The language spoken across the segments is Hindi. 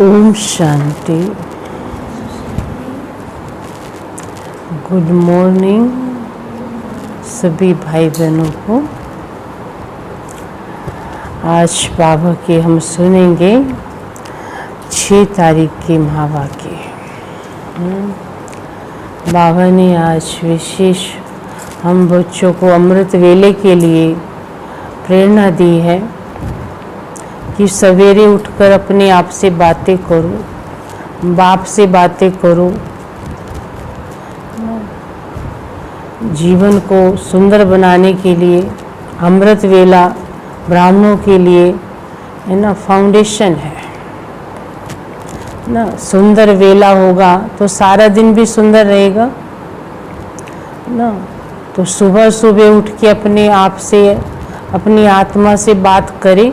ओम शांति। गुड मॉर्निंग सभी भाई बहनों को। आज बाबा के हम सुनेंगे 6 तारीख के महावाक्य। बाबा ने आज विशेष हम बच्चों को अमृत वेले के लिए प्रेरणा दी है कि सवेरे उठकर अपने आप से बातें करो, बाप से बातें करो, जीवन को सुंदर बनाने के लिए अमृत वेला ब्राह्मणों के लिए है ना फाउंडेशन है ना। सुंदर वेला होगा तो सारा दिन भी सुंदर रहेगा ना। तो सुबह सुबह उठ के अपने आप से, अपनी आत्मा से बात करें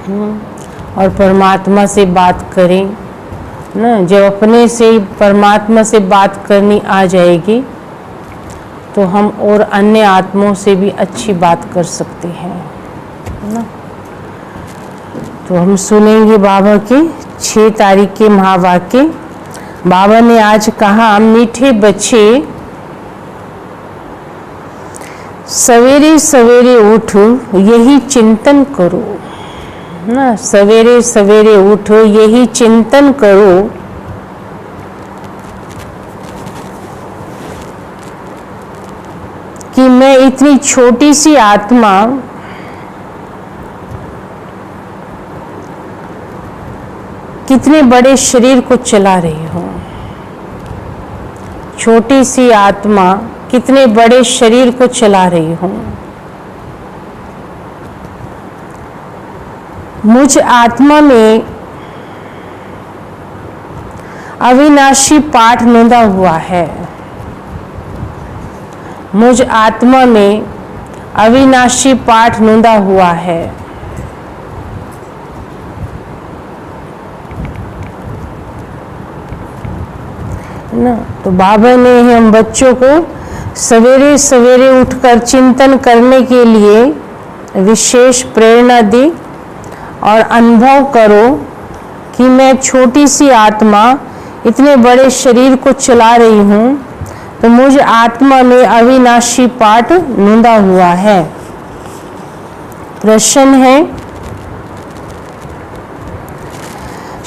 और परमात्मा से बात करें ना। जब अपने से परमात्मा से बात करनी आ जाएगी तो हम और अन्य आत्माओं से भी अच्छी बात कर सकते हैं ना। तो हम सुनेंगे बाबा के 6 तारीख के महावाक्य। बाबा ने आज कहा, मीठे बच्चे सवेरे सवेरे उठ यही चिंतन करो ना। सवेरे सवेरे उठो यही चिंतन करो कि मैं इतनी छोटी सी आत्मा कितने बड़े शरीर को चला रही हूँ। छोटी सी आत्मा कितने बड़े शरीर को चला रही हूँ। मुझ आत्मा में अविनाशी पाठ नोंदा हुआ है। मुझ आत्मा में अविनाशी पाठ नोंदा हुआ है ना। तो बाबा ने हम बच्चों को सवेरे सवेरे उठकर चिंतन करने के लिए विशेष प्रेरणा दी और अनुभव करो कि मैं छोटी सी आत्मा इतने बड़े शरीर को चला रही हूँ। तो मुझ आत्मा में अविनाशी पाठ नोंदा हुआ है। प्रश्न है,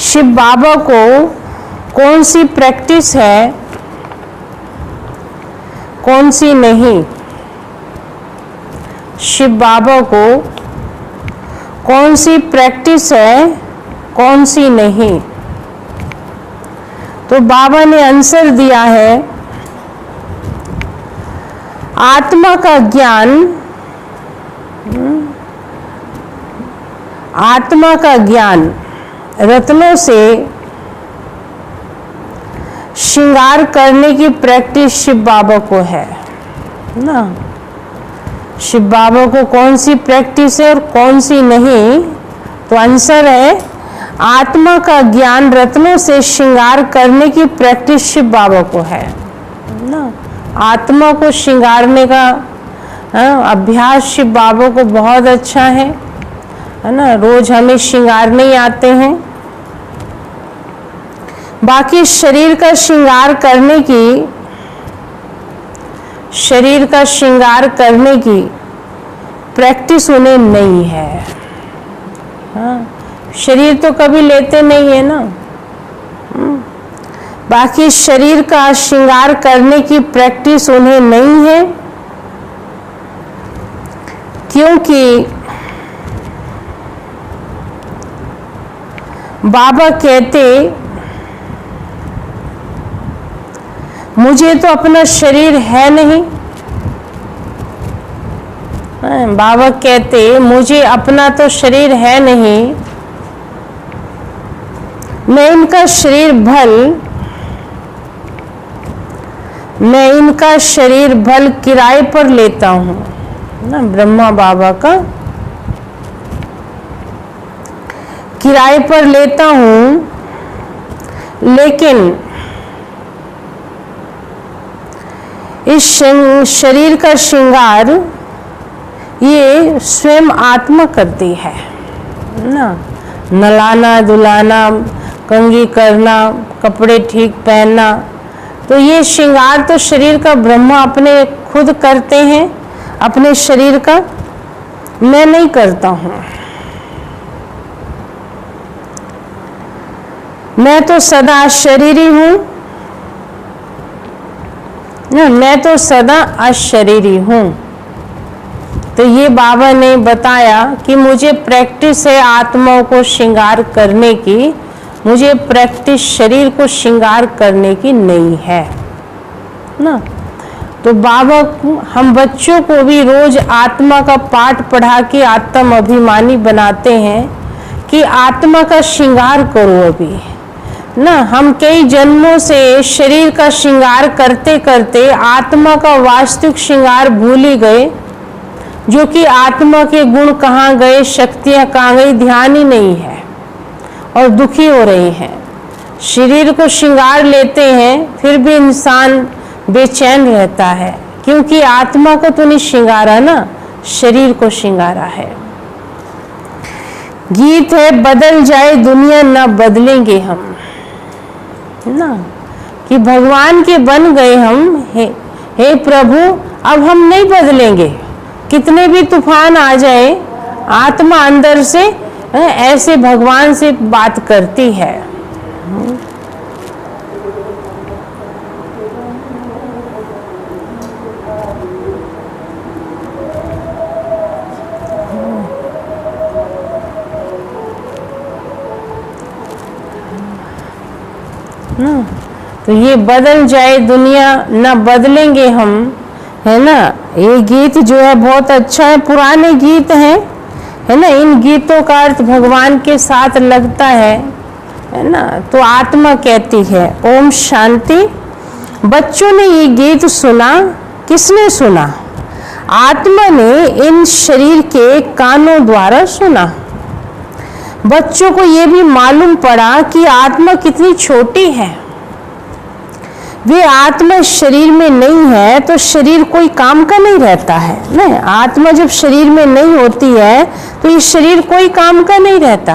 शिव बाबा को कौन सी प्रैक्टिस है, कौन सी नहीं? शिव बाबा को कौन सी प्रैक्टिस है, कौन सी नहीं? तो बाबा ने आंसर दिया है, आत्मा का ज्ञान, आत्मा का ज्ञान रत्नों से श्रृंगार करने की प्रैक्टिस शिव बाबा को है ना। शिव बाबा को कौन सी प्रैक्टिस है और कौन सी नहीं? तो आंसर है, आत्मा का ज्ञान रत्नों से श्रृंगार करने की प्रैक्टिस शिव बाबा को है ना। आत्मा को श्रृंगारने का अभ्यास शिव बाबा को बहुत अच्छा है ना। रोज हमें श्रृंगारने ही आते हैं। बाकी शरीर का श्रृंगार करने की, शरीर का श्रृंगार करने की प्रैक्टिस उन्हें नहीं है। हाँ, शरीर तो कभी लेते नहीं है ना। बाकी शरीर का श्रृंगार करने की प्रैक्टिस उन्हें नहीं है, क्योंकि बाबा कहते, मुझे तो अपना शरीर है नहीं। बाबा कहते, मुझे अपना तो शरीर है नहीं, मैं इनका शरीर भल किराए पर लेता हूँ ना। ब्रह्मा बाबा का किराए पर लेता हूँ, लेकिन इस शरीर का श्रृंगार ये स्वयं आत्मा करती है ना। नलाना धुलाना, कंघी करना, कपड़े ठीक पहनना, तो ये श्रृंगार तो शरीर का ब्रह्मा अपने खुद करते हैं, अपने शरीर का। मैं नहीं करता हूँ। मैं तो सदा अशरीरी हूँ, मैं तो सदा अशरीरी हूँ। तो ये बाबा ने बताया कि मुझे प्रैक्टिस है आत्माओं को श्रृंगार करने की, मुझे प्रैक्टिस शरीर को श्रृंगार करने की नहीं है ना। तो बाबा हम बच्चों को भी रोज आत्मा का पाठ पढ़ा के आत्म अभिमानी बनाते हैं कि आत्मा का श्रृंगार करो अभी ना। हम कई जन्मों से शरीर का श्रृंगार करते करते आत्मा का वास्तविक श्रृंगार भूल ही गए, जो कि आत्मा के गुण कहाँ गए, शक्तियाँ कहाँ गई, ध्यान ही नहीं है और दुखी हो रहे हैं। शरीर को श्रृंगार लेते हैं फिर भी इंसान बेचैन रहता है, क्योंकि आत्मा को तो नहीं श्रृंगारा ना, शरीर को श्रृंगारा है। गीत है बदल जाए दुनिया ना बदलेंगे हम, ना कि भगवान के बन गए हम। हे प्रभु अब हम नहीं बदलेंगे, कितने भी तूफान आ जाए, आत्मा अंदर से ऐसे भगवान से बात करती है। तो ये बदल जाए दुनिया ना बदलेंगे हम, है ना। ये गीत जो है बहुत अच्छा है, पुराने गीत हैं, है ना। इन गीतों का अर्थ भगवान के साथ लगता है ना। तो आत्मा कहती है ओम शांति। बच्चों ने ये गीत सुना, किसने सुना? आत्मा ने इन शरीर के कानों द्वारा सुना। बच्चों को ये भी मालूम पड़ा कि आत्मा कितनी छोटी है। वे आत्मा शरीर में नहीं है तो शरीर कोई काम का नहीं रहता है ना। आत्मा जब शरीर में नहीं होती है तो ये शरीर कोई काम का नहीं रहता।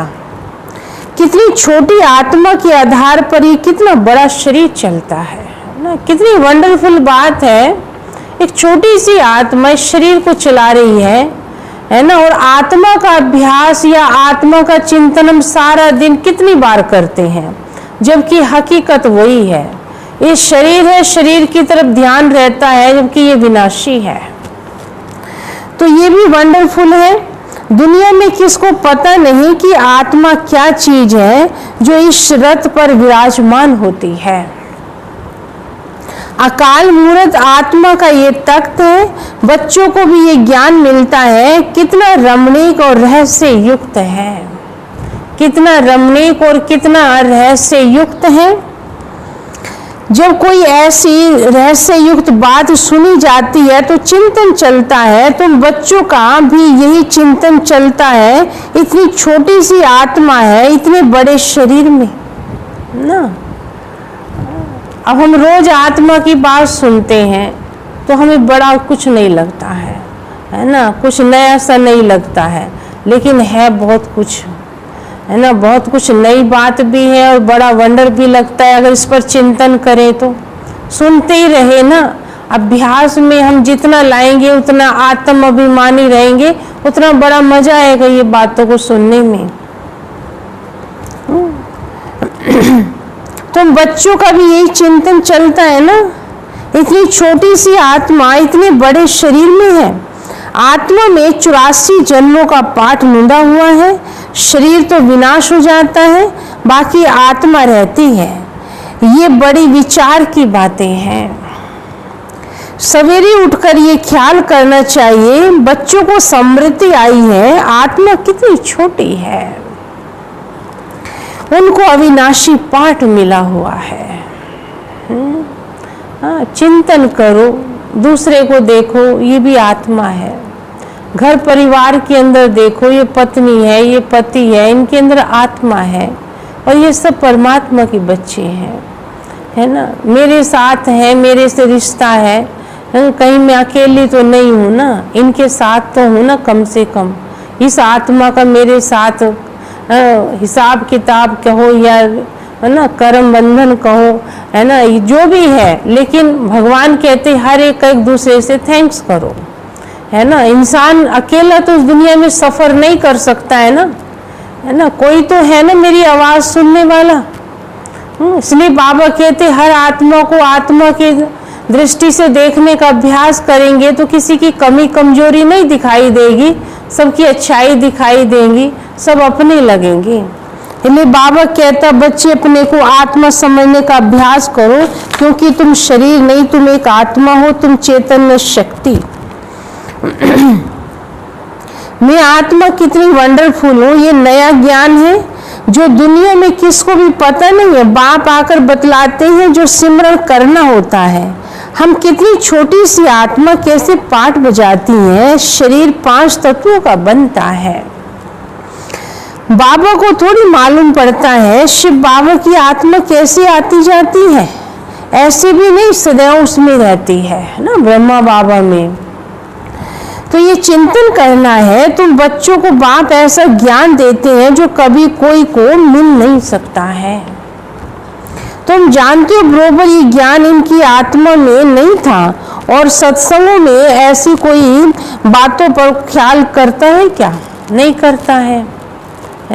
कितनी छोटी आत्मा के आधार पर ये कितना बड़ा शरीर चलता है ना। कितनी वंडरफुल बात है, एक छोटी सी आत्मा इस शरीर को चला रही है ना। और आत्मा का अभ्यास या आत्मा का चिंतन हम सारा दिन कितनी बार करते हैं, जबकि हकीकत वही है। ये शरीर है, शरीर की तरफ ध्यान रहता है, जबकि ये विनाशी है। तो ये भी वंडरफुल है। दुनिया में किसको पता नहीं कि आत्मा क्या चीज है जो इस रथ पर विराजमान होती है। अकाल मूर्त आत्मा का ये तख्त है। बच्चों को भी ये ज्ञान मिलता है कितना रमणीक और रहस्य युक्त है, कितना रमणीक और कितना रहस्य युक्त है। जब कोई ऐसी रहस्य युक्त बात सुनी जाती है तो चिंतन चलता है, तो बच्चों का भी यही चिंतन चलता है। इतनी छोटी सी आत्मा है इतने बड़े शरीर में ना। अब हम रोज आत्मा की बात सुनते हैं तो हमें बड़ा कुछ नहीं लगता है ना, कुछ नया सा नहीं लगता है, लेकिन है बहुत कुछ, है ना। बहुत कुछ नई बात भी है और बड़ा वंडर भी लगता है। अगर इस पर चिंतन करें तो सुनते ही रहे ना। अभ्यास में हम जितना लाएंगे उतना आत्म अभिमानी रहेंगे, उतना बड़ा मजा आएगा ये बातों को सुनने में। तो बच्चों का भी यही चिंतन चलता है ना। इतनी छोटी सी आत्मा इतने बड़े शरीर में है। आत्मा में 84 जन्मों का पाठ मिला हुआ है। शरीर तो विनाश हो जाता है, बाकी आत्मा रहती है। ये बड़ी विचार की बातें हैं। सवेरे उठकर ये ख्याल करना चाहिए, बच्चों को समृद्धि आई है, आत्मा कितनी छोटी है, उनको अविनाशी पाठ मिला हुआ है। चिंतन करो, दूसरे को देखो, ये भी आत्मा है। घर परिवार के अंदर देखो, ये पत्नी है, ये पति है, इनके अंदर आत्मा है और ये सब परमात्मा के बच्चे हैं, है ना। मेरे साथ है, मेरे से रिश्ता है, कहीं मैं अकेली तो नहीं हूँ ना, इनके साथ तो हूँ ना। कम से कम इस आत्मा का मेरे साथ हिसाब किताब कहो या है ना कर्म बंधन कहो, है ना, जो भी है, लेकिन भगवान कहते हर एक दूसरे से थैंक्स करो, है ना। इंसान अकेला तो इस दुनिया में सफर नहीं कर सकता, है ना, कोई तो है ना मेरी आवाज सुनने वाला। इसलिए बाबा कहते हर आत्मा को आत्मा की दृष्टि से देखने का अभ्यास करेंगे तो किसी की कमी कमजोरी नहीं दिखाई देगी, सबकी अच्छाई दिखाई देंगी, सब अपने लगेंगे। इसलिए बाबा कहता बच्चे अपने को आत्मा समझने का अभ्यास करो, क्योंकि तुम शरीर नहीं, तुम एक आत्मा हो, तुम चैतन्य शक्ति। मैं आत्मा कितनी वंडरफुल हूँ, ये नया ज्ञान है जो दुनिया में किसको भी पता नहीं है। बाप आकर बतलाते हैं जो सिमरण करना होता है। हम कितनी छोटी सी आत्मा कैसे पाठ बजाती है। शरीर 5 तत्वों का बनता है। बाबा को थोड़ी मालूम पड़ता है शिव बाबा की आत्मा कैसे आती जाती है, ऐसे भी नहीं सदैव उसमें रहती है ना, ब्रह्मा बाबा में। तो ये चिंतन करना है। तुम बच्चों को बाप ऐसा ज्ञान देते हैं जो कभी कोई को मिल नहीं सकता है। तुम जानते हो बरोबर ये ज्ञान इनकी आत्मा में नहीं था, और सत्संगों में ऐसी कोई बातों पर ख्याल करता है क्या? नहीं करता है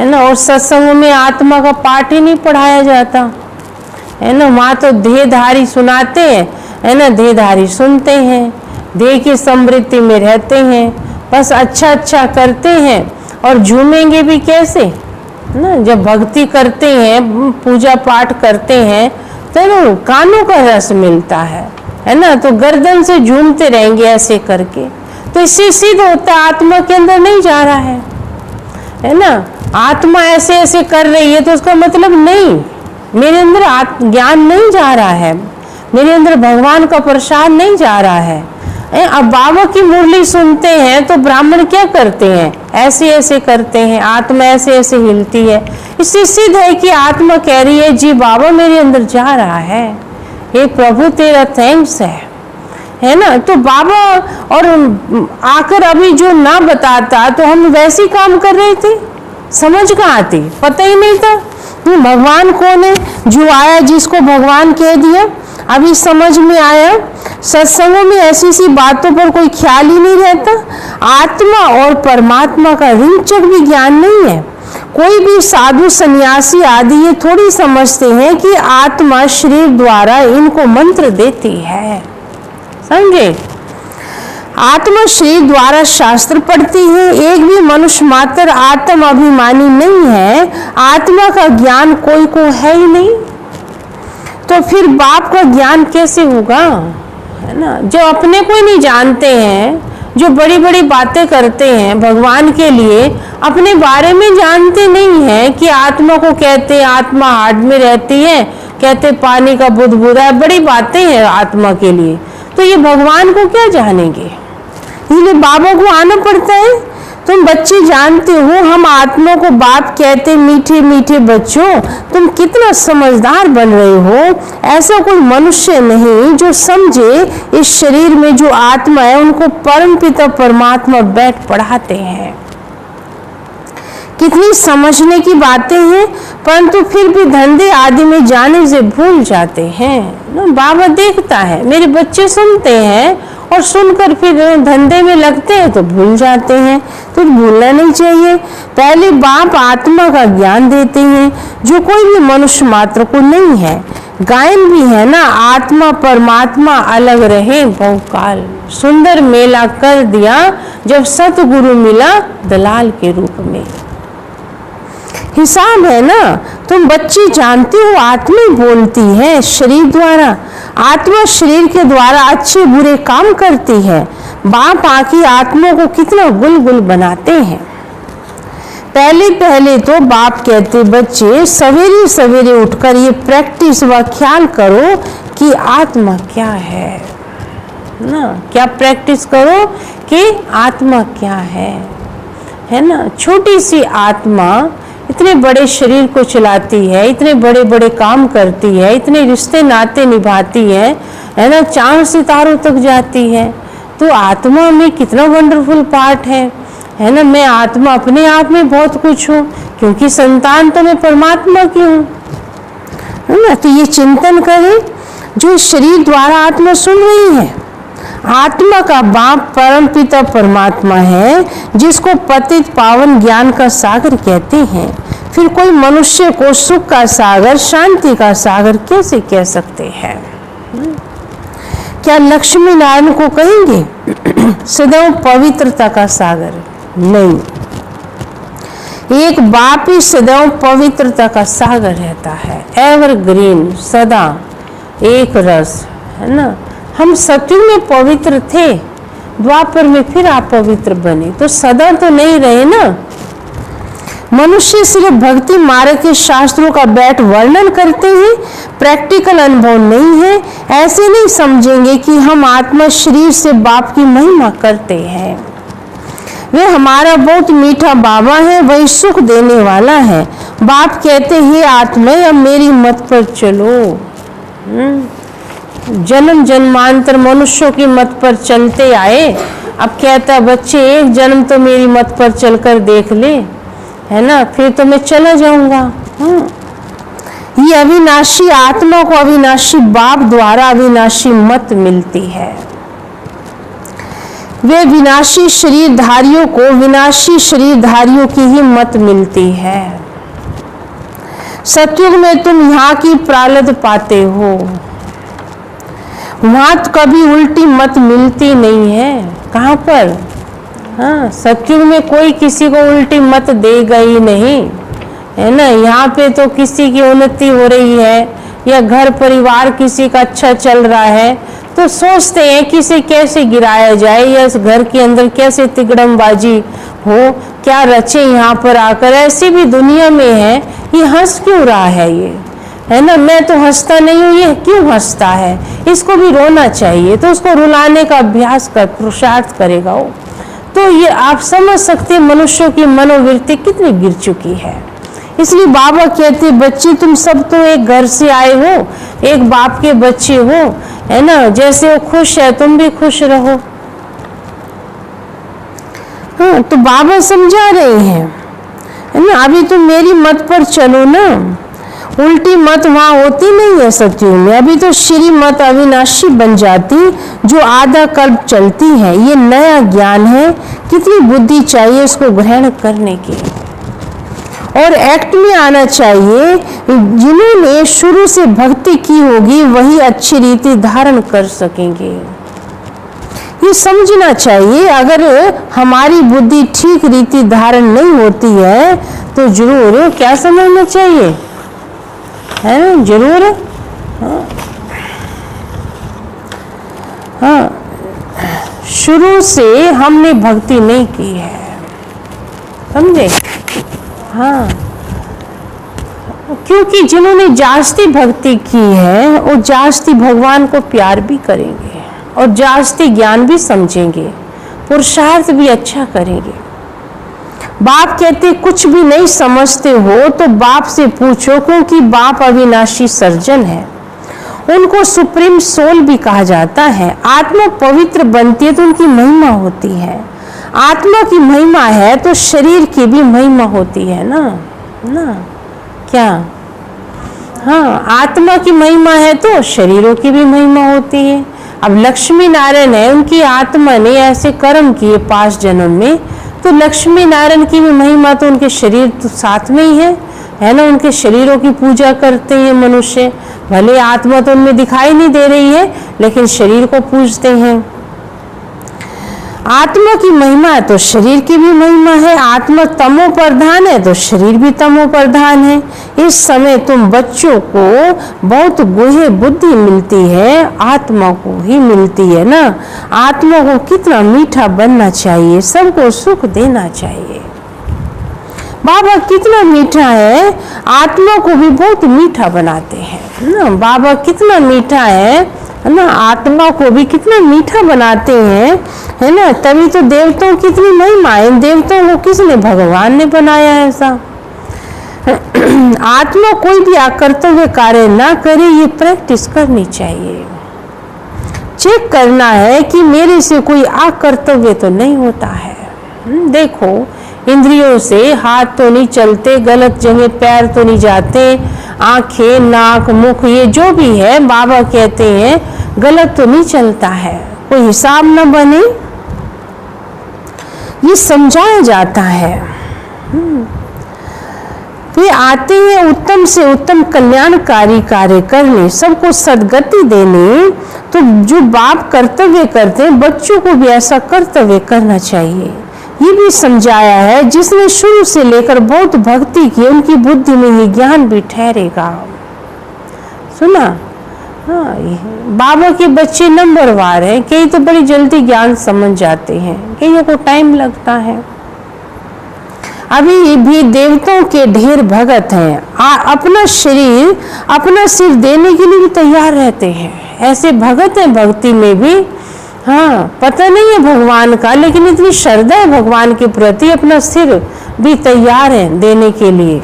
ना। और सत्संगों में आत्मा का पाठ ही नहीं पढ़ाया जाता, है ना। वहाँ तो देहधारी सुनाते हैं, है ना, देहधारी सुनते हैं, देह की समृद्धि में रहते हैं, बस अच्छा अच्छा करते हैं। और झूमेंगे भी कैसे ना, जब भक्ति करते हैं, पूजा पाठ करते हैं तो ना कानों का रस मिलता है ना, तो गर्दन से झूमते रहेंगे ऐसे करके। तो इससे सिद्ध होता है आत्मा के अंदर नहीं जा रहा है ना। आत्मा ऐसे ऐसे कर रही है तो उसका मतलब नहीं, मेरे अंदर ज्ञान नहीं जा रहा है, मेरे अंदर भगवान का प्रसाद नहीं जा रहा है। अब बाबा की मुरली सुनते हैं तो ब्राह्मण क्या करते हैं? ऐसे ऐसे करते हैं, आत्मा ऐसे ऐसे हिलती है। इससे सिद्ध है कि आत्मा कह रही है जी बाबा मेरे अंदर जा रहा है, हे प्रभु तेरा थैंक्स है ना। तो बाबा और आकर अभी जो ना बताता तो हम वैसे ही काम कर रहे थे, समझ कहाँ आती, पता ही नहीं था भगवान कौन है। जो आया जिसको भगवान कह दिया, अभी समझ में आया। सत्संगों में ऐसी सी बातों पर कोई ख्याल ही नहीं रहता। आत्मा और परमात्मा का रिंचक भी ज्ञान नहीं है। कोई भी साधु सन्यासी आदि ये थोड़ी समझते हैं कि आत्मा शरीर द्वारा इनको मंत्र देती है, समझे। आत्मा शरीर द्वारा शास्त्र पढ़ती है। एक भी मनुष्य मात्र आत्म अभिमानी नहीं है। आत्मा का ज्ञान कोई को है ही नहीं, तो फिर बाप का ज्ञान कैसे होगा, है ना। जो अपने को ही नहीं जानते हैं, जो बड़ी बड़ी बातें करते हैं भगवान के लिए, अपने बारे में जानते नहीं है कि आत्मा को कहते आत्मा हार्ट में रहती है, कहते पानी का बुदबुदा है, बड़ी बातें हैं आत्मा के लिए। तो ये भगवान को क्या जानेंगे, इसलिए बाबा को आना पड़ता है। तुम बच्चे जानते हो हम आत्मा को बाप कहते, मीठे मीठे बच्चों तुम कितना समझदार बन रहे हो। ऐसा कोई मनुष्य नहीं जो समझे इस शरीर में जो आत्मा है उनको परमपिता परमात्मा बैठ पढ़ाते हैं। कितनी समझने की बातें हैं, परंतु फिर भी धंधे आदि में जाने से भूल जाते हैं ना। बाबा देखता है मेरे बच्चे सुनते हैं और सुनकर फिर धंधे में लगते हैं तो भूल जाते हैं, तो भूलना नहीं चाहिए। पहले बाप आत्मा का ज्ञान देते हैं जो कोई भी मनुष्य मात्र को नहीं है। गायन भी है ना, आत्मा परमात्मा अलग रहे बहुकाल, सुंदर मेला कर दिया जब सतगुरु मिला दलाल के रूप में। हिसाब है ना। तुम बच्चे जानते हो आत्मा बोलती है शरीर द्वारा। आत्मा शरीर के द्वारा अच्छे बुरे काम करती है। बाप आकी आत्मा को कितना गुलगुल बनाते हैं। पहले पहले तो बाप कहते बच्चे सवेरे सवेरे उठकर ये प्रैक्टिस व ख्याल करो कि आत्मा क्या है ना। क्या प्रैक्टिस करो कि आत्मा क्या है ना। छोटी सी आत्मा इतने बड़े शरीर को चलाती है, इतने बड़े बड़े काम करती है, इतने रिश्ते नाते निभाती है ना, चांद सितारों तक जाती है। तो आत्मा में कितना वंडरफुल पार्ट है है ना, मैं आत्मा अपने आप में बहुत कुछ हूँ, क्योंकि संतान तो मैं परमात्मा की हूँ, है ना। तो ये चिंतन करें, जो शरीर द्वारा आत्मा सुन रही है, आत्मा का बाप परम पिता परमात्मा है, जिसको पतित पावन ज्ञान का सागर कहते हैं। फिर कोई मनुष्य को सुख का सागर, शांति का सागर कैसे कह सकते हैं? क्या लक्ष्मी नारायण को कहेंगे सदैव पवित्रता का सागर? नहीं, एक बाप ही सदैव पवित्रता का सागर रहता है, एवरग्रीन, सदा एक रस, है ना। हम सत्युग में पवित्र थे, द्वापर में फिर आप पवित्र बने, तो सदा तो नहीं रहे ना। मनुष्य सिर्फ भक्ति मार्ग के शास्त्रों का बैठ वर्णन करते हैं, प्रैक्टिकल अनुभव नहीं है। ऐसे नहीं समझेंगे कि हम आत्मा शरीर से बाप की महिमा करते हैं। वे हमारा बहुत मीठा बाबा है, वही सुख देने वाला है। बाप कहते हैं, आत्मा अब मेरी मत पर चलो। जन्म जन्मांतर मनुष्यों की मत पर चलते आए, अब कहता बच्चे एक जन्म तो मेरी मत पर चलकर देख ले, है ना, फिर तो मैं चला जाऊंगा। ये अविनाशी आत्मा को अविनाशी बाप द्वारा अविनाशी मत मिलती है। वे विनाशी शरीरधारियों को विनाशी शरीरधारियों की ही मत मिलती है। सतयुग में तुम यहाँ की प्रारब्ध पाते हो, वहां तो कभी उल्टी मत मिलती नहीं है। कहाँ पर? हाँ, सतयुग में कोई किसी को उल्टी मत देगा ही नहीं, है ना। यहाँ पे तो किसी की उन्नति हो रही है या घर परिवार किसी का अच्छा चल रहा है, तो सोचते हैं कि इसे कैसे गिराया जाए या इस घर के अंदर कैसे तिकड़मबाजी हो, क्या रचे यहाँ पर आकर। ऐसी भी दुनिया में है, ये हंस क्यों रहा है ये, है ना। मैं तो हंसता नहीं हूँ, ये क्यों हंसता है, इसको भी रोना चाहिए। तो उसको रुलाने का अभ्यास कर, पुरुषार्थ करेगा वो। तो ये आप समझ सकते हैं मनुष्यों की मनोवृत्ति कितनी गिर चुकी है। इसलिए बाबा कहते बच्चे तुम सब तो एक घर से आए हो, एक बाप के बच्चे हो, है ना। जैसे वो खुश है तुम भी खुश रहो। हाँ, तो बाबा समझा रहे हैं, है ना। अभी तुम मेरी मत पर चलो ना, उल्टी मत वहां होती नहीं है सतयुग में। अभी तो श्री मत अविनाशी बन जाती, जो आधा कल्प चलती है। ये नया ज्ञान है, कितनी बुद्धि चाहिए इसको ग्रहण करने की और एक्ट में आना चाहिए। जिन्होंने शुरू से भक्ति की होगी वही अच्छी रीति धारण कर सकेंगे, ये समझना चाहिए। अगर हमारी बुद्धि ठीक रीति धारण नहीं होती है तो जरूर क्या समझना चाहिए, है ना, जरूर। हाँ, शुरू से हमने भक्ति नहीं की है, समझे। हाँ, क्योंकि जिन्होंने जास्ती भक्ति की है वो जास्ती भगवान को प्यार भी करेंगे और जास्ती ज्ञान भी समझेंगे, पुरुषार्थ भी अच्छा करेंगे। बाप कहते कुछ भी नहीं समझते हो तो बाप से पूछो, क्योंकि बाप अविनाशी सर्जन है। उनको सुप्रीम सोल भी कहा जाता है। आत्मा पवित्र बनती है तो उनकी महिमा होती है। आत्मा की महिमा है तो शरीर की भी महिमा होती है ना, क्या? हाँ, आत्मा की महिमा है तो शरीरों की भी महिमा होती है। अब लक्ष्मी नारायण है, उनकी आत्मा ने ऐसे कर्म किए 5 जन्म में, तो लक्ष्मी नारायण की भी महिमा तो उनके शरीर तो साथ में ही है ना। उनके शरीरों की पूजा करते हैं मनुष्य, भले आत्मा तो उनमें दिखाई नहीं दे रही है लेकिन शरीर को पूजते हैं। आत्मा की महिमा है तो शरीर की भी महिमा है। आत्मा तमो प्रधान है तो शरीर भी तमो प्रधान है। इस समय तुम बच्चों को बहुत गुहे बुद्धि मिलती है, आत्मा को ही मिलती है ना। आत्मा को कितना मीठा बनना चाहिए, सबको सुख देना चाहिए। बाबा कितना मीठा है, आत्मा को भी बहुत मीठा बनाते हैं ना। बाबा कितना मीठा है ना, आत्मा को भी कितना मीठा बनाते हैं, है ना। तभी तो देवताओं की कितनी महिमा है। देवताओं को किसने? भगवान ने बनाया है ऐसा। आत्मा कोई भी अकर्तव्य कार्य ना करे, ये प्रैक्टिस करनी चाहिए। चेक करना है कि मेरे से कोई अकर्तव्य तो नहीं होता है देखो, इंद्रियों से हाथ तो नहीं चलते, गलत जगह पैर तो नहीं जाते, आंखें, नाक, मुख, ये जो भी है बाबा कहते हैं गलत तो नहीं चलता है, कोई हिसाब न बने, ये समझाया जाता है। वे आते हैं उत्तम से उत्तम कल्याणकारी कार्य करने, सबको सद्गति देने। तो जो बाप कर्तव्य करते हैं, बच्चों को भी ऐसा कर्तव्य करना चाहिए। ये भी समझाया है, जिसने शुरू से लेकर बहुत भक्ति की, उनकी बुद्धि में ये ज्ञान भी ठहरेगा। सुना? हाँ, बाबा के बच्चे नंबरवार हैं, कई तो बड़ी जल्दी ज्ञान समझ जाते हैं, कईयों को टाइम लगता है। अभी भी देवताओं के ढेर भगत हैं, अपना शरीर, अपना सिर देने के लिए भी तैयार रहते हैं। ऐसे भगत हैं भक्ति में भी। हाँ, पता नहीं है भगवान का, लेकिन इतनी श्रद्धा है भगवान के प्रति, अपना सिर भी तैयार है देने के लिए।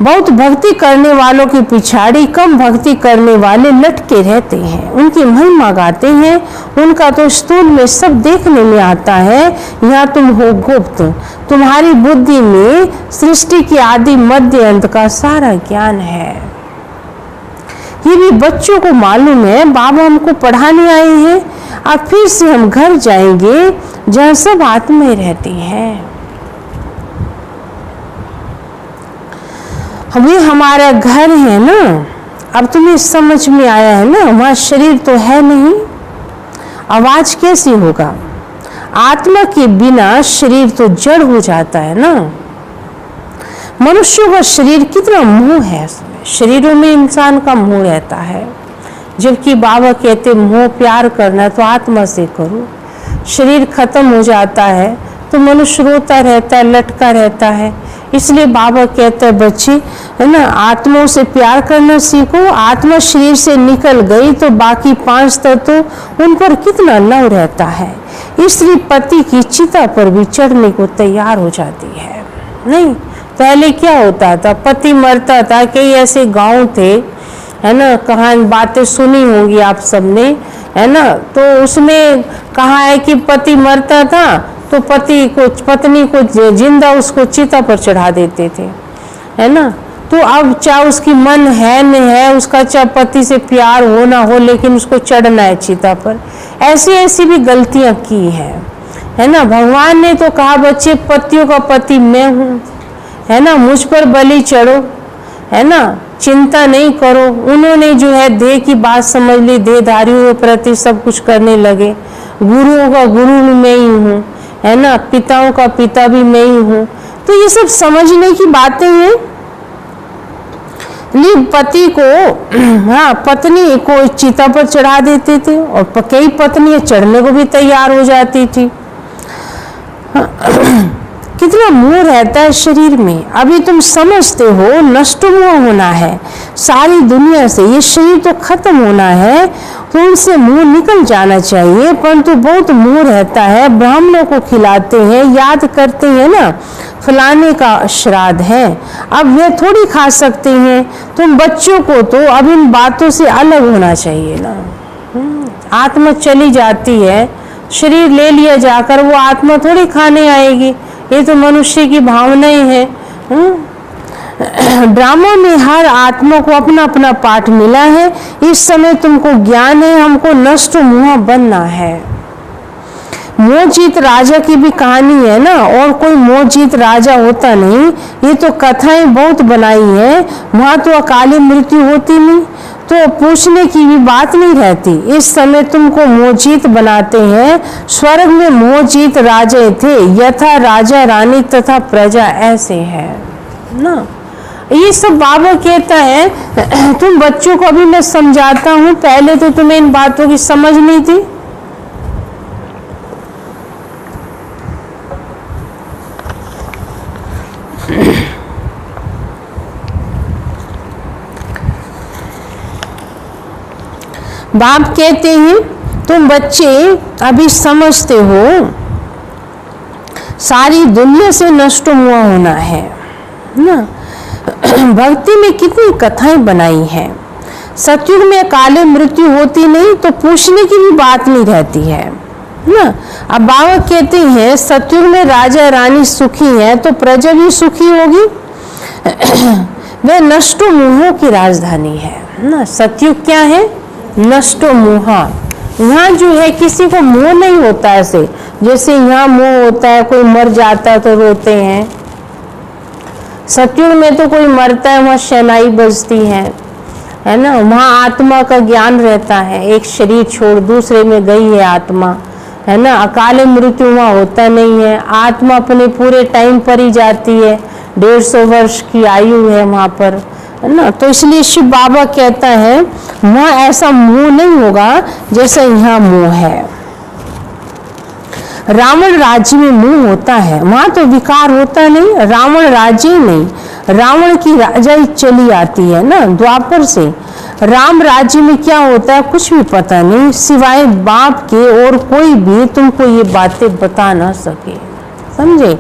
बहुत भक्ति करने वालों की पिछाड़ी कम भक्ति करने वाले लटके रहते हैं, उनकी महिमा गाते हैं। उनका तो स्थूल में सब देखने में आता है, यहाँ तुम हो गुप्त, तुम्हारी बुद्धि में सृष्टि की आदि मध्य अंत का सारा ज्ञान है। ये भी बच्चों को मालूम है, बाबा हमको पढ़ाने आए हैं। अब फिर से हम घर जाएंगे जहाँ सब आत्माएं रहती हैं। ये हमारा घर है ना, अब तुम्हें समझ में आया है ना, वहाँ शरीर तो है नहीं, आवाज कैसी होगा? आत्मा के बिना शरीर तो जड़ हो जाता है ना। मनुष्यों का शरीर कितना मोह है, शरीरों में इंसान का मोह रहता है, जबकि बाबा कहते मोह प्यार करना है तो आत्मा से करो। शरीर खत्म हो जाता है तो मनुष्य रोता रहता है, लटका रहता है। इसलिए बाबा कहते हैं बच्चे, है ना, आत्माओं से प्यार करना सीखो। आत्मा शरीर से निकल गई तो बाकी 5 तत्व उन पर कितना लव रहता है। स्त्री पति की चिता पर भी चढ़ने को तैयार हो जाती है। नहीं, पहले क्या होता था, पति मरता था, कई ऐसे गांव थे, है ना, कहाँ बातें सुनी होगी आप सबने, है ना, तो उसमें कहा है कि पति मरता था तो पति को, पत्नी को जिंदा उसको चिता पर चढ़ा देते थे, है ना। तो अब चाहे उसकी मन है न है, उसका चाहे पति से प्यार हो ना हो, लेकिन उसको चढ़ना है चिता पर। ऐसी ऐसी भी गलतियां की है ना। भगवान ने तो कहा बच्चे, पतियों का पति मैं हूँ, है ना, मुझ पर बलि चढ़ो, है ना, चिंता नहीं करो। उन्होंने जो है देह की बात समझ ली, देहधारियों के प्रति सब कुछ करने लगे। गुरुओं का गुरु भी मैं ही हूँ, है ना, पिताओं का पिता भी मैं ही हूँ। तो ये सब समझने की बातें हैं। पति को, हाँ, पत्नी को चिता पर चढ़ा देते थे और कई पत्नियां चढ़ने को भी तैयार हो जाती थी। कितना मोह रहता है शरीर में। अभी तुम समझते हो नष्ट मोह होना है सारी दुनिया से, ये शरीर तो खत्म होना है, तो उनसे मुंह निकल जाना चाहिए। परंतु बहुत मोह रहता है। ब्राह्मणों को खिलाते हैं, याद करते हैं ना, फलाने का श्राद्ध है, अब वे थोड़ी खा सकते हैं। तुम बच्चों को तो अब इन बातों से अलग होना चाहिए ना। आत्मा चली जाती है, शरीर ले लिया जाकर, वो आत्मा थोड़ी खाने आएगी। ये तो मनुष्य की भावनाएं हैं। ड्रामा में हर आत्मा को अपना अपना पाठ मिला है। इस समय तुमको ज्ञान है, हमको नष्ट मोह बनना है। मोहजीत राजा की भी कहानी है ना, और कोई मोहजीत राजा होता नहीं। ये तो कथाएं बहुत बनाई है, वहां तो अकाली मृत्यु होती नहीं, तो पूछने की भी बात नहीं रहती। इस समय तुमको मोहजीत बनाते हैं। स्वर्ग में मोहजीत राजा थे, यथा राजा रानी तथा प्रजा ऐसे है ना। ये सब बाबा कहता है। तुम बच्चों को अभी मैं समझाता हूँ, पहले तो तुम्हें इन बातों की समझ नहीं थी। बाप कहते हैं तुम बच्चे अभी समझते हो सारी दुनिया से नष्ट मोह होना है ना। भक्ति में कितनी कथाएं बनाई हैं। सतयुग में काले मृत्यु होती नहीं तो पूछने की भी बात नहीं रहती है। ना। अब बाबा कहते हैं सतयुग में राजा रानी सुखी है तो प्रजा भी सुखी होगी। वह नष्टो मोहों की राजधानी है ना। सतयुग क्या है? नष्टो मोहा। यहाँ जो है किसी को मोह नहीं होता ऐसे जैसे यहाँ मोह होता है, कोई मर जाता है तो रोते हैं। सतयुग में तो कोई मरता है वहाँ शहनाई बजती है ना। वहाँ आत्मा का ज्ञान रहता है, एक शरीर छोड़ दूसरे में गई है आत्मा, है ना। अकाल मृत्यु वहाँ होता नहीं है, आत्मा अपने पूरे टाइम पर ही जाती है, 150 वर्ष की आयु है वहाँ पर, है ना। तो इसलिए शिव बाबा कहता है वहाँ ऐसा मोह नहीं होगा जैसा यहाँ मोह है। रावण राज्य में मोह होता है, वहां तो विकार होता नहीं, रावण राज्य नहीं, रावण की राजाई चली आती है ना द्वापर से। राम राज्य में क्या होता है कुछ भी पता नहीं, सिवाय बाप के और कोई भी तुमको ये बातें बता ना सके, समझे।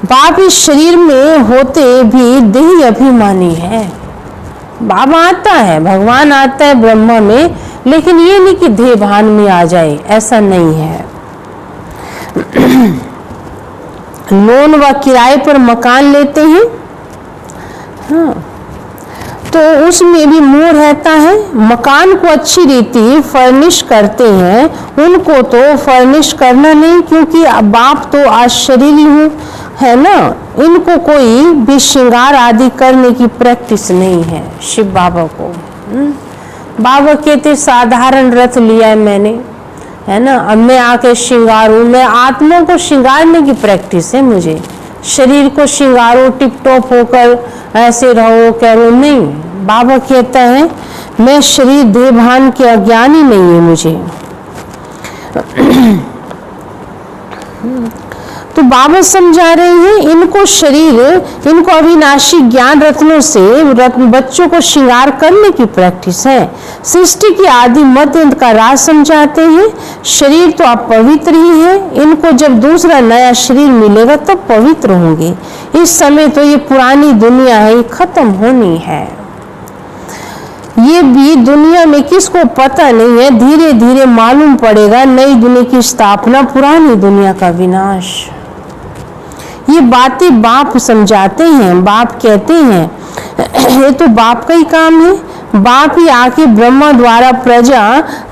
बाप इस शरीर में होते भी देही अभिमानी है। बाबा आता है, भगवान आता है ब्रह्मा में, लेकिन ये नहीं कि देह भान में आ जाए, ऐसा नहीं है। लोन व किराए पर मकान लेते हैं, हाँ, तो उसमें भी मोह रहता है। मकान को अच्छी रीति फर्निश करते हैं, उनको तो फर्निश करना नहीं, क्योंकि बाप तो आज शरीर हूँ, है ना। इनको कोई भी श्रृंगार आदि करने की प्रैक्टिस नहीं है शिव बाबा को। बाबा कहते साधारण रथ लिया है मैंने, है ना, अब मैं आके श्रृंगारूं, मैं आत्मा को श्रृंगारने की प्रैक्टिस है मुझे। शरीर को श्रृंगारो, टिप टॉप होकर ऐसे रहो करो, नहीं। बाबा कहता है मैं शरीर देह भान के अज्ञानी नहीं है मुझे। तो बाबा समझा रहे हैं इनको शरीर, इनको अविनाशी ज्ञान रत्नों से बच्चों को श्रृंगार करने की प्रैक्टिस है। सृष्टि की आदि मध्य अंत का राज समझाते हैं। शरीर तो आप पवित्र ही है, इनको जब दूसरा नया शरीर मिलेगा तब पवित्र होंगे। इस समय तो ये पुरानी दुनिया है, ये खत्म होनी है। ये भी दुनिया में किसको पता नहीं है, धीरे धीरे मालूम पड़ेगा नई दुनिया की स्थापना, पुरानी दुनिया का विनाश। ये बातें बाप समझाते हैं। बाप कहते हैं ये तो बाप का ही काम है, बाप ही आके ब्रह्मा द्वारा प्रजा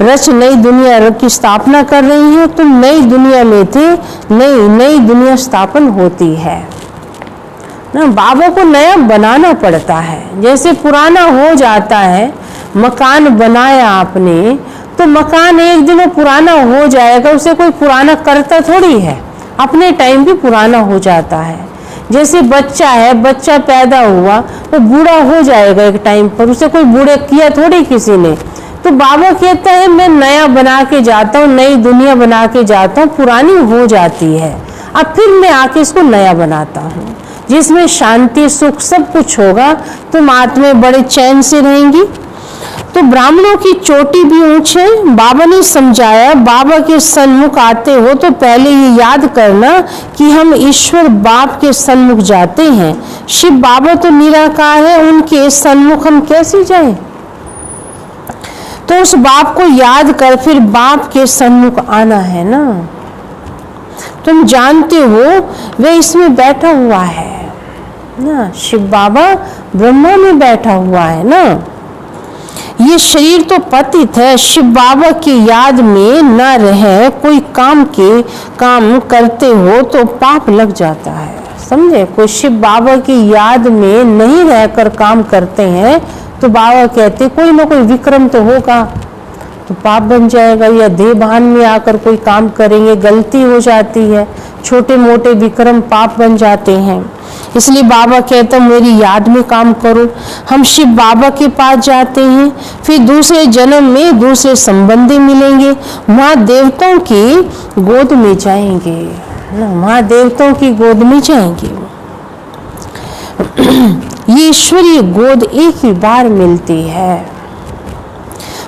रच नई दुनिया की स्थापना कर रही है। तुम नई दुनिया में थे, नई दुनिया स्थापन होती है ना। बाबा को नया बनाना पड़ता है, जैसे पुराना हो जाता है, मकान बनाया आपने तो मकान एक दिन पुराना हो जाएगा, उसे कोई पुराना करता थोड़ी है, अपने टाइम भी पुराना हो जाता है। जैसे बच्चा है, बच्चा पैदा हुआ वो बूढ़ा हो जाएगा एक टाइम पर, उसे कोई बूढ़े किया थोड़ी किसी ने। तो बाबा कहता है मैं नया बना के जाता हूँ, नई दुनिया बना के जाता हूँ, पुरानी हो जाती है, अब फिर मैं आके इसको नया बनाता हूँ, जिसमें शांति सुख सब कुछ होगा, तुम आत्मा बड़े चैन से रहेंगी। तो ब्राह्मणों की चोटी भी ऊंच है। बाबा ने समझाया बाबा के सन्मुख आते हो तो पहले ये याद करना कि हम ईश्वर बाप के सन्मुख जाते हैं। शिव बाबा तो निराकार है, उनके सन्मुख हम कैसे जाएं? तो उस बाप को याद कर फिर बाप के सन्मुख आना है ना। तुम जानते हो वे इसमें बैठा हुआ है ना, शिव बाबा ब्रह्मा में बैठा हुआ है ना। ये शरीर तो पतित है, शिव बाबा की याद में न रहे कोई काम करते हो तो पाप लग जाता है, समझे। कोई शिव बाबा की याद में नहीं रहकर काम करते हैं तो बाबा कहते कोई ना कोई विक्रम तो होगा, तो पाप बन जाएगा। या देह भान में आकर कोई काम करेंगे, गलती हो जाती है, छोटे मोटे विक्रम पाप बन जाते हैं। इसलिए बाबा कहते हैं मेरी याद में काम करो। हम शिव बाबा के पास जाते हैं, फिर दूसरे जन्म में दूसरे संबंधी मिलेंगे, वहाँ देवताओं की गोद में जाएंगे ना, वहाँ देवताओं की गोद में जाएंगे। ये ईश्वरीय गोद एक ही बार मिलती है।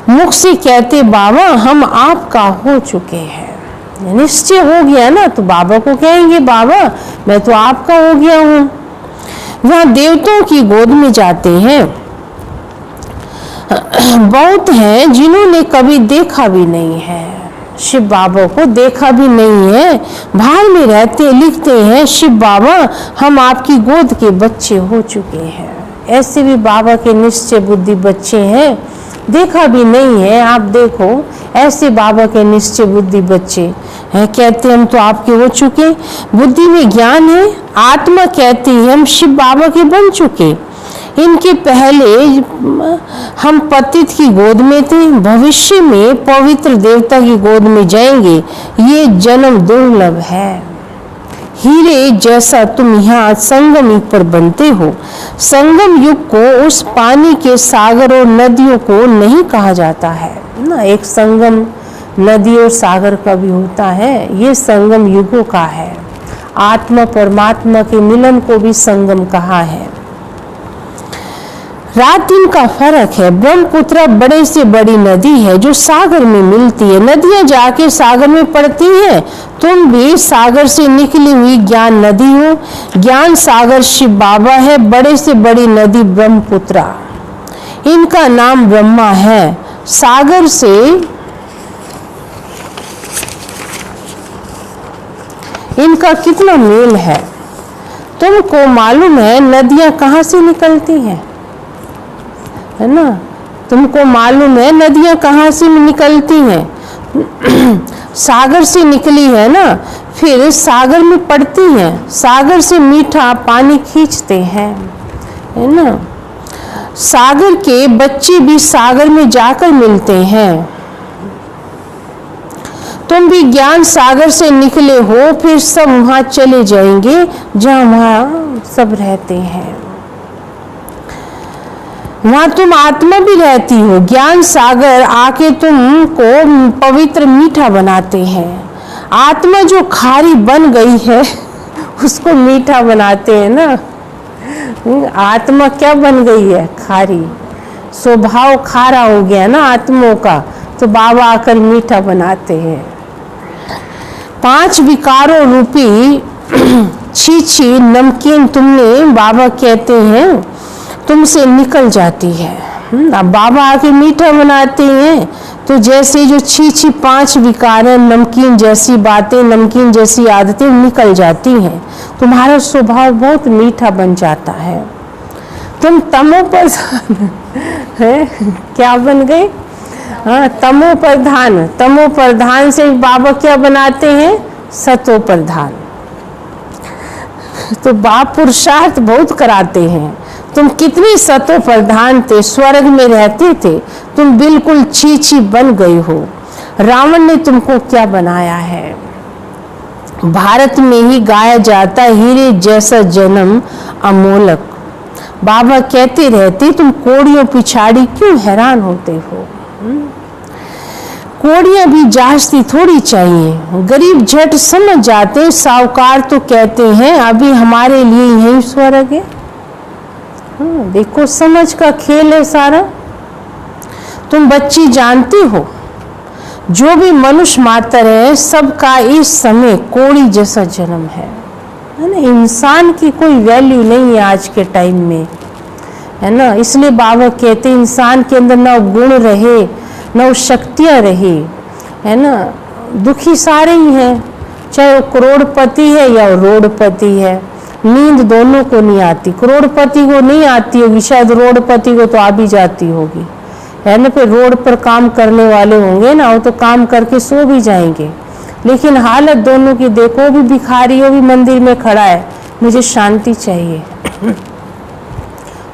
मुख से कहते बाबा हम आपका हो चुके हैं, निश्चय हो गया ना, तो बाबा को कहेंगे बाबा मैं तो आपका हो गया हूँ। वहाँ देवताओं की गोद में जाते हैं। बहुत हैं जिन्होंने कभी देखा भी नहीं है शिव बाबा को देखा भी नहीं है, बाहर में रहते लिखते हैं शिव बाबा हम आपकी गोद के बच्चे हो चुके हैं। ऐसे भी बाबा के निश्चय बुद्धि बच्चे हैं, देखा भी नहीं है। आप देखो ऐसे बाबा के निश्चय बुद्धि बच्चे हैं, कहते हम तो आपके हो चुके, बुद्धि में ज्ञान है, आत्मा कहती है हम शिव बाबा के बन चुके। इनके पहले हम पतित की गोद में थे, भविष्य में पवित्र देवता की गोद में जाएंगे। ये जन्म दुर्लभ है। हीरे जैसा तुम यहाँ संगम युग पर बनते हो। संगम युग को उस पानी के सागर और नदियों को नहीं कहा जाता है ना, एक संगम नदी और सागर का भी होता है, ये संगम युगों का है। आत्मा परमात्मा के मिलन को भी संगम कहा है। रात दिन का फर्क है। ब्रह्मपुत्र बड़े से बड़ी नदी है जो सागर में मिलती है, नदियां जाके सागर में पड़ती हैं। तुम भी सागर से निकली हुई ज्ञान नदी हो। ज्ञान सागर शिव बाबा है, बड़े से बड़ी नदी ब्रह्मपुत्र, इनका नाम ब्रह्मा है। सागर से इनका कितना मेल है। तुमको मालूम है नदियां कहाँ से निकलती हैं, है ना? तुमको मालूम है नदियां कहाँ से निकलती हैं? सागर से निकली है ना, फिर सागर में पड़ती हैं। सागर से मीठा पानी खींचते हैं, है ना? सागर के बच्चे भी सागर में जाकर मिलते हैं। तुम भी ज्ञान सागर से निकले हो, फिर सब वहां चले जाएंगे जहां वहां सब रहते हैं। वहां तुम आत्मा भी रहती हो। ज्ञान सागर आके तुमको पवित्र मीठा बनाते हैं। आत्मा जो खारी बन गई है उसको मीठा बनाते हैं ना। आत्मा क्या बन गई है? खारी। स्वभाव खारा हो गया ना आत्माओं का, तो बाबा आकर मीठा बनाते हैं। 5 विकारों रूपी छीछी नमकीन तुमने, बाबा कहते हैं, तुमसे निकल जाती है। अब बाबा आके मीठा बनाते हैं, तो जैसे जो छीछी 5 विकार है, नमकीन जैसी बातें, नमकीन जैसी आदतें निकल जाती हैं। तुम्हारा स्वभाव बहुत मीठा बन जाता है। तुम तमो प्रधान है, क्या बन गए? हाँ, तमो प्रधान। तमो प्रधान से बाबा क्या बनाते हैं? सतो प्रधान। तो बाप पुरुषार्थ बहुत कराते हैं। तुम कितनी सतो प्रधान थे, स्वर्ग में रहते थे, तुम बिल्कुल छीछी बन गए हो। रावण ने तुमको क्या बनाया है? भारत में ही गाया जाता हीरे जैसा जन्म अमोलक। बाबा कहते रहते तुम कोड़ियों पिछाड़ी क्यों हैरान होते हो? कोड़ियां भी जांचती थोड़ी चाहिए, गरीब झट समझ जाते। साहूकार तो कहते हैं अभी हमारे लिए यही स्वर्ग है। देखो समझ का खेल है सारा। तुम बच्ची जानती हो, जो भी मनुष्य मात्र है सबका इस समय कोड़ी जैसा जन्म है ना। इंसान की कोई वैल्यू नहीं है आज के टाइम में, है ना। इसलिए बाबा कहते हैं इंसान के अंदर न गुण रहे न शक्तियाँ रही, है ना। दुखी सारे ही हैं, चाहे वो करोड़पति है या रोडपति है। नींद दोनों को नहीं आती। करोड़पति को नहीं आती होगी, शायद रोडपति को तो आ भी जाती होगी, है ना। फिर रोड पर काम करने वाले होंगे ना, वो तो काम करके सो भी जाएंगे। लेकिन हालत दोनों की देखो, भी भिखारी हो भी मंदिर में खड़ा है, मुझे शांति चाहिए।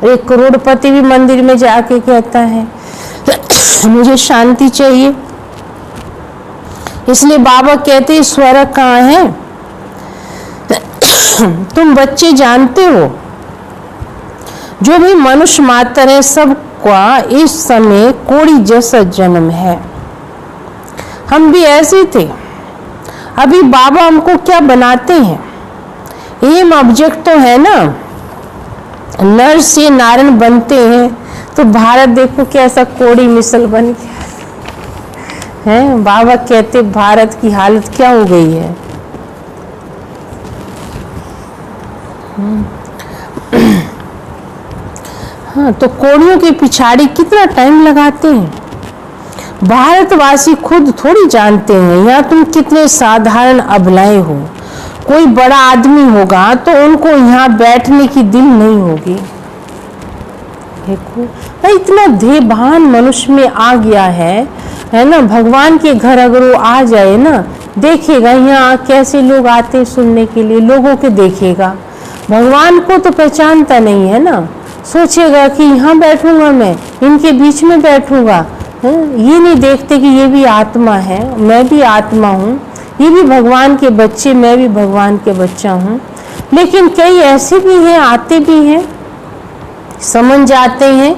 एक करोड़पति भी मंदिर में जाके कहता है मुझे शांति चाहिए। इसलिए बाबा कहते हैं स्वर्ग कहाँ है? तुम बच्चे जानते हो, जो भी मनुष्य मात्र है सबका इस समय कोड़ी जैसा जन्म है। हम भी ऐसे थे। अभी बाबा हमको क्या बनाते हैं? एम ऑब्जेक्ट तो है ना, नर से नारायण बनते हैं। तो भारत देखो कैसा कोड़ी मिसल बन गया है। बाबा कहते भारत की हालत क्या हो गई है। हाँ, तो कोड़ियों के पिछाड़ी कितना टाइम लगाते हैं। भारतवासी खुद थोड़ी जानते हैं यहाँ तुम कितने साधारण अबलाएं हो। कोई बड़ा आदमी होगा तो उनको यहाँ बैठने की दिल नहीं होगी। देखो भाई इतना देहभान मनुष्य में आ गया है ना। भगवान के घर अगर वो आ जाए ना, देखेगा यहाँ कैसे लोग आते सुनने के लिए, लोगों के देखेगा। भगवान को तो पहचानता नहीं है ना, सोचेगा कि यहाँ बैठूंगा, मैं इनके बीच में बैठूंगा। ये नहीं देखते कि ये भी आत्मा है, मैं भी आत्मा हूँ, ये भी भगवान के बच्चे, मैं भी भगवान के बच्चा हूँ। लेकिन कई ऐसे भी हैं, आते भी हैं, समझ जाते हैं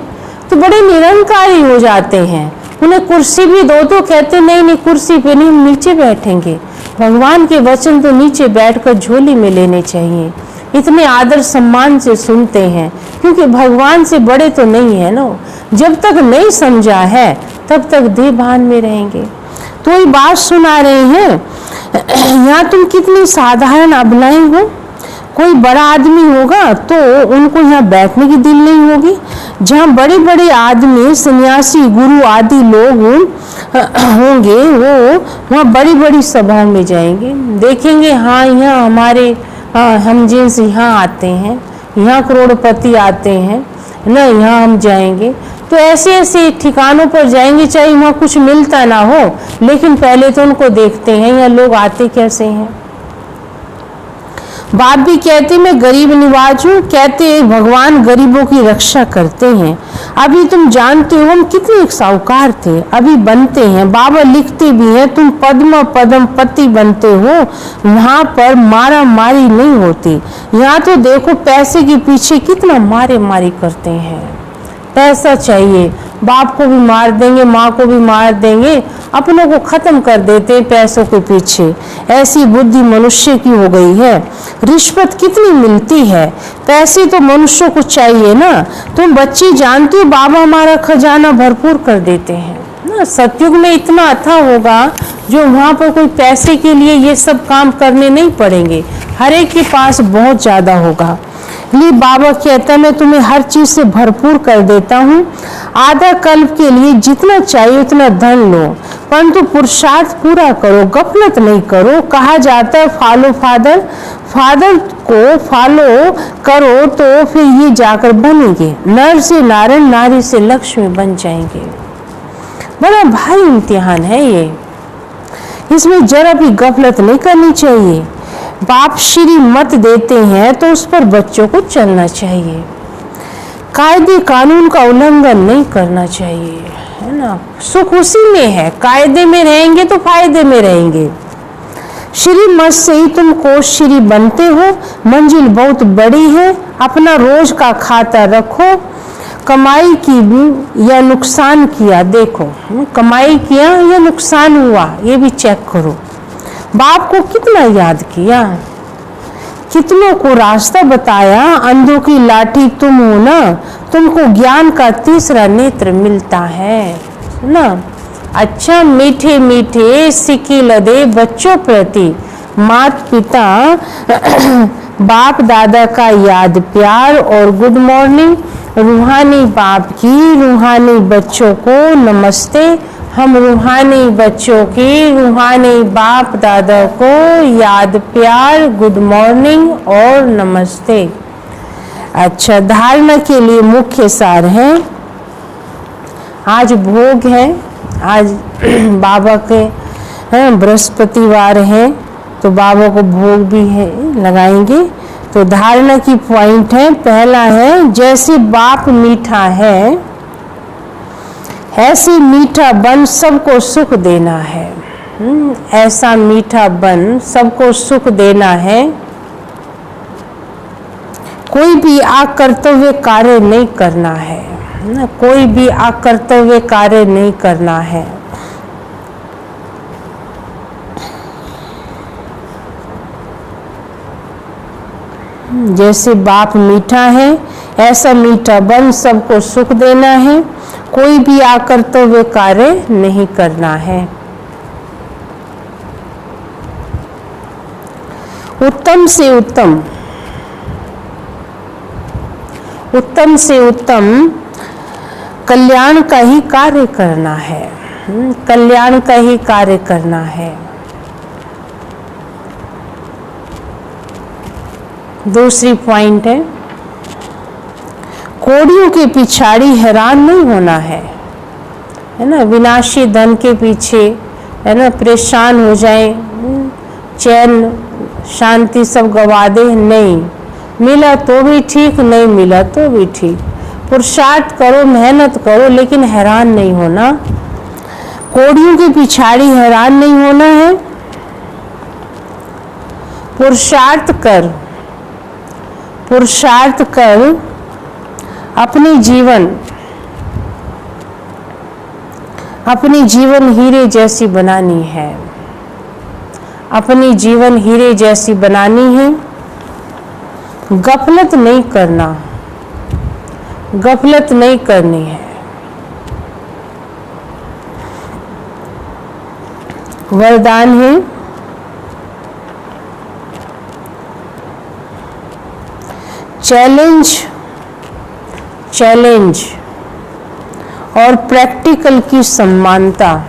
तो बड़े निरंकारी हो जाते हैं। उन्हें कुर्सी भी दो तो कहते नहीं नहीं कुर्सी पे नहीं, नीचे बैठेंगे। भगवान के वचन तो नीचे बैठकर झोली में लेने चाहिए। इतने आदर सम्मान से सुनते हैं क्योंकि भगवान से बड़े तो नहीं है ना। जब तक नहीं समझा है तब तक देहभान में रहेंगे। तो ये बात सुना रहे हैं, यहाँ तुम कितनी साधारण अबलाएं हो। कोई बड़ा आदमी होगा तो उनको यहाँ बैठने की दिल नहीं होगी। जहाँ बड़े बड़े आदमी, सन्यासी, गुरु आदि लोग होंगे वो वहाँ बड़ी बड़ी सभाओं में जाएंगे, देखेंगे हाँ यहाँ हमारे हम जिनसे यहाँ आते हैं, यहाँ करोड़पति आते हैं ना, यहाँ हम जाएंगे। तो ऐसे ऐसे ठिकानों पर जाएंगे चाहे वहाँ कुछ मिलता ना हो, लेकिन पहले तो उनको देखते हैं यहाँ लोग आते कैसे हैं। बाप भी कहते मैं गरीब निवाज हूँ, कहते भगवान गरीबों की रक्षा करते हैं। अभी तुम जानते हो हम कितने साहूकार थे, अभी बनते हैं। बाबा लिखते भी हैं तुम पद्म पदम पति बनते हो, वहां पर मारा मारी नहीं होती। यहाँ तो देखो पैसे के पीछे कितना मारे मारी करते हैं। पैसा चाहिए, बाप को भी मार देंगे, माँ को भी मार देंगे, अपनों को खत्म कर देते हैं पैसों के पीछे। ऐसी बुद्धि मनुष्य की हो गई है। रिश्वत कितनी मिलती है, पैसे तो मनुष्य को चाहिए ना। तुम बच्चे जानते हो बाबा हमारा खजाना भरपूर कर देते हैं ना। सतयुग में इतना अथाह होगा जो वहाँ पर कोई पैसे के लिए ये सब काम करने नहीं पड़ेंगे, हर एक के पास बहुत ज्यादा होगा। लिए बाबा कहता है मैं तुम्हें हर चीज से भरपूर कर देता हूँ। आधा कल्प के लिए जितना चाहिए उतना धन लो, परंतु पुरुषार्थ पूरा करो, गफलत नहीं करो। कहा जाता है फॉलो फादर, फादर को फॉलो करो तो फिर ये जाकर बनेंगे नर से नारायण, नारी से लक्ष्मी बन जाएंगे। बड़ा भारी इम्तिहान है ये, इसमें जरा भी गफलत नहीं करनी चाहिए। बाप श्री मत देते हैं तो उस पर बच्चों को चलना चाहिए। कायदे कानून का उल्लंघन नहीं करना चाहिए, है ना। सुख उसी में है, कायदे में रहेंगे तो फायदे में रहेंगे। श्री मत से ही तुम कोष श्री बनते हो। मंजिल बहुत बड़ी है, अपना रोज का खाता रखो। कमाई की या नुकसान किया, देखो कमाई किया या नुकसान हुआ ये भी चेक करो। बाप को कितना याद किया, कितनों को रास्ता बताया। अंधों की लाठी तुम हो ना, तुमको ज्ञान का तीसरा नेत्र मिलता है ना। अच्छा मीठे मीठे सिक्के लदे बच्चों प्रति माता पिता बाप दादा का याद प्यार और गुड मॉर्निंग। रूहानी बाप की रूहानी बच्चों को नमस्ते। हम रूहानी बच्चों की रूहानी बाप दादा को याद प्यार, गुड मॉर्निंग और नमस्ते। अच्छा, धारणा के लिए मुख्य सार है। आज भोग है, आज बाबा के बृहस्पतिवार है तो बाबा को भोग भी है लगाएंगे। तो धारणा की पॉइंट है, पहला है जैसे बाप मीठा है ऐसे मीठा बन सबको सुख देना है। ऐसा मीठा बन सबको सुख देना है। कोई भी अकर्तव्य कार्य नहीं करना है ना, कोई भी अकर्तव्य कार्य नहीं करना है। जैसे बाप मीठा है ऐसा मीठा बन सबको सुख देना है। कोई भी अकर्तव्य कार्य नहीं करना है। उत्तम से उत्तम, उत्तम से उत्तम कल्याण का ही कार्य करना है कल्याण का ही कार्य करना है। दूसरी पॉइंट है कोड़ियों के पिछाड़ी हैरान नहीं होना है ना, विनाशी धन के पीछे है ना परेशान हो जाए, चैन शांति सब गवा दे, नहीं मिला तो भी ठीक, नहीं मिला तो भी ठीक, पुरुषार्थ करो, मेहनत करो, लेकिन हैरान नहीं होना। कोड़ियों के पिछाड़ी हैरान नहीं होना है। पुरुषार्थ कर अपनी जीवन हीरे जैसी बनानी है, अपनी जीवन हीरे जैसी बनानी है। गफलत नहीं करनी है। वरदान है चैलेंज और प्रैक्टिकल की समानता।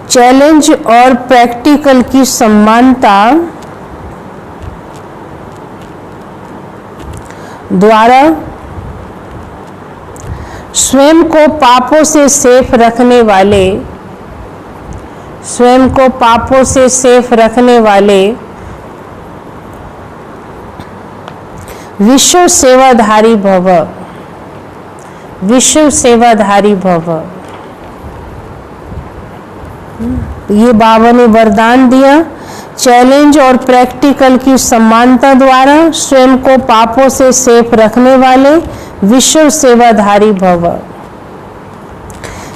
चैलेंज और प्रैक्टिकल की समानता द्वारा स्वयं को पापों से सेफ रखने वाले विश्व सेवाधारी भव। ये बाबा ने वरदान दिया, चैलेंज और प्रैक्टिकल की समानता द्वारा स्वयं को पापों से सेफ रखने वाले विश्व सेवाधारी भव।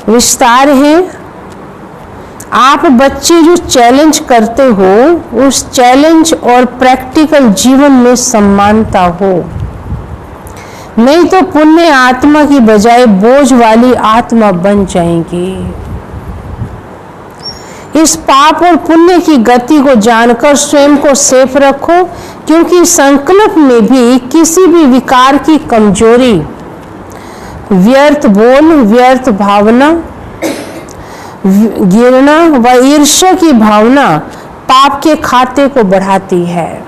विस्तार है, आप बच्चे जो चैलेंज करते हो उस चैलेंज और प्रैक्टिकल जीवन में समानता हो, नहीं तो पुण्य आत्मा की बजाय बोझ वाली आत्मा बन जाएंगी। इस पाप और पुण्य की गति को जानकर स्वयं को सेफ रखो, क्योंकि संकल्प में भी किसी भी विकार की कमजोरी, व्यर्थ बोल, व्यर्थ भावना, घृणा व ईर्ष्या की भावना पाप के खाते को बढ़ाती है।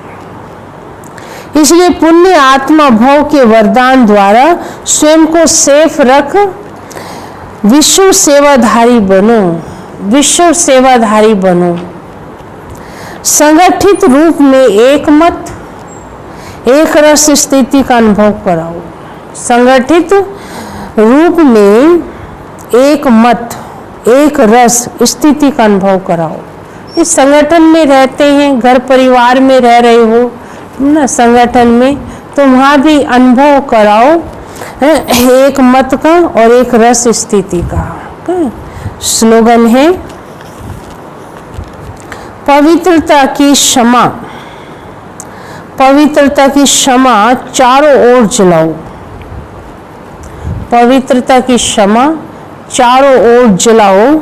इसलिए पुण्य आत्मा भव के वरदान द्वारा स्वयं को सेफ रख विश्व सेवाधारी बनो। संगठित रूप में एक मत एक रस स्थिति का अनुभव कराओ। संगठित रूप में एक मत एक रस स्थिति का अनुभव कराओ। इस संगठन में रहते हैं, घर परिवार में रह रहे हो ना संगठन में, तो वहाँ भी अनुभव कराओ एक मत का और एक रस स्थिति का। स्लोगन है पवित्रता की क्षमा चारों ओर जलाओ। पवित्रता की क्षमा चारों ओर जलाओ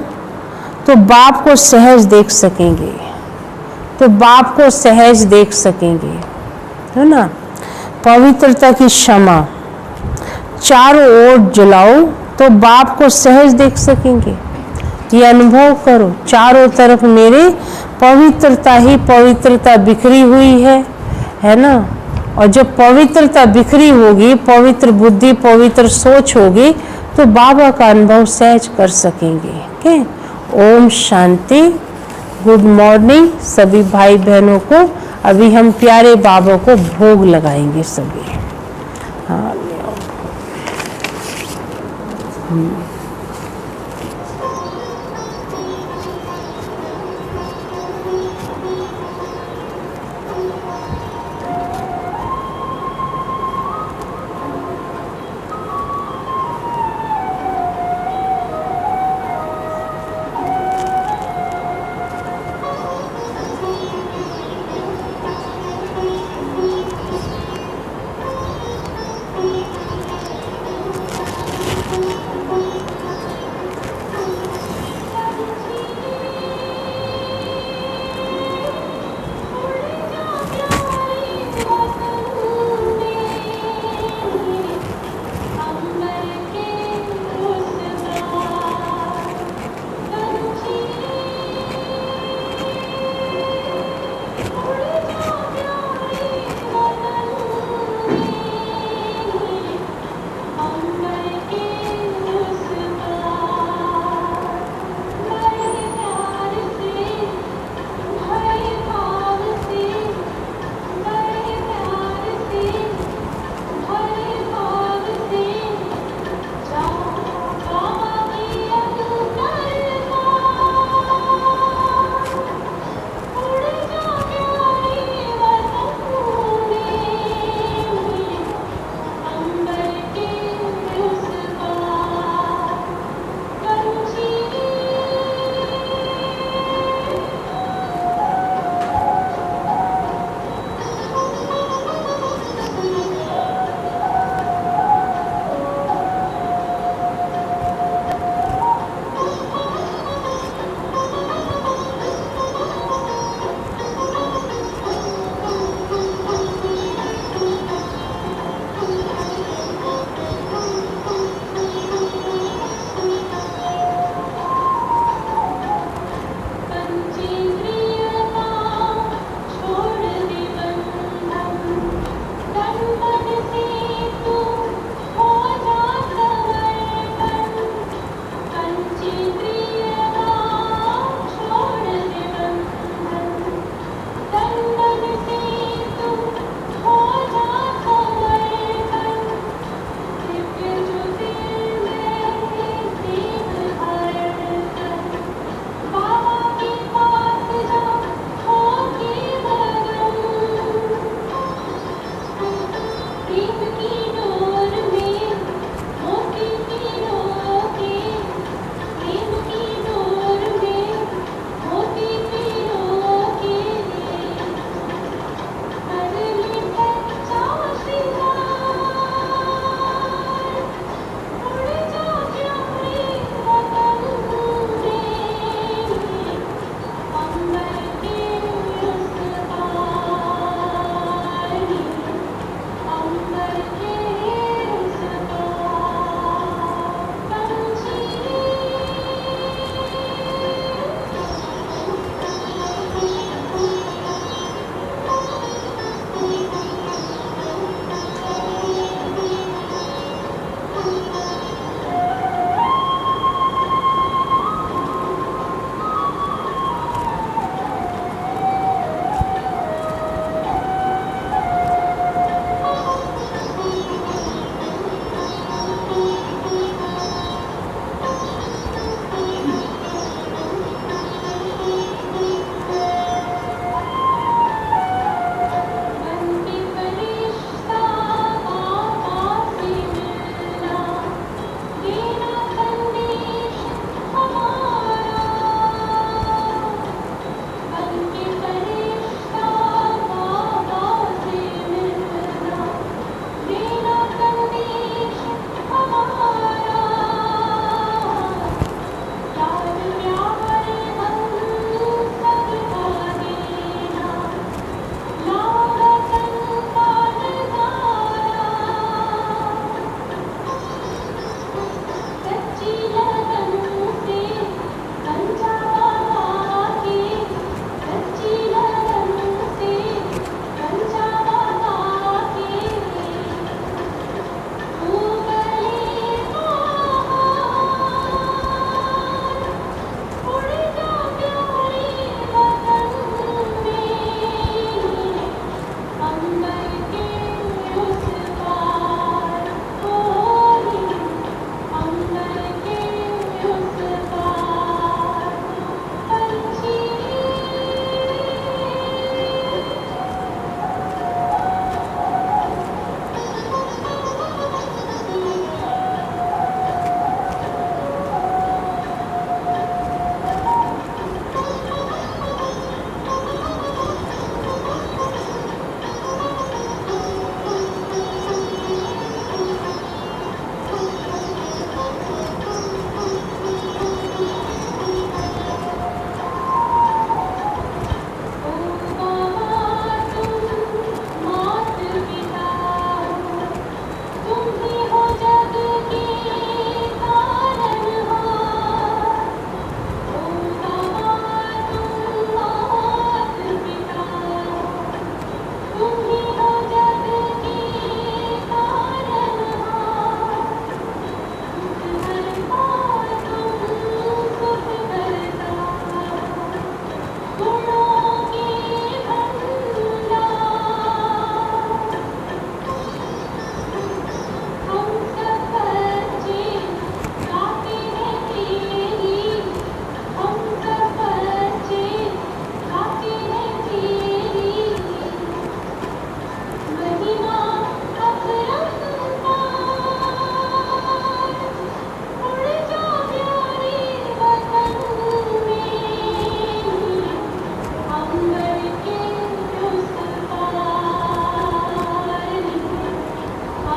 तो बाप को सहज देख सकेंगे, है ना। पवित्रता की क्षमा चारों ओर जलाओ तो बाप को सहज देख सकेंगे। ये अनुभव करो, चारों तरफ मेरे पवित्रता ही पवित्रता बिखरी हुई है ना। और जब पवित्रता बिखरी होगी, पवित्र बुद्धि पवित्र सोच होगी, तो बाबा का अनुभव सहज कर सकेंगे। Okay, Om Shanti. Good morning सभी भाई बहनों को। अभी हम प्यारे बाबा को भोग लगाएंगे सभी। हाँ,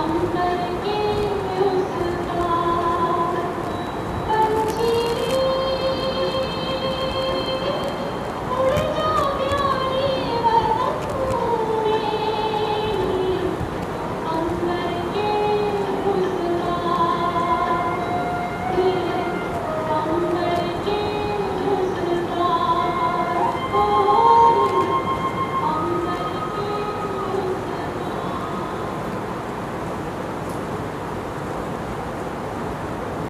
हम करके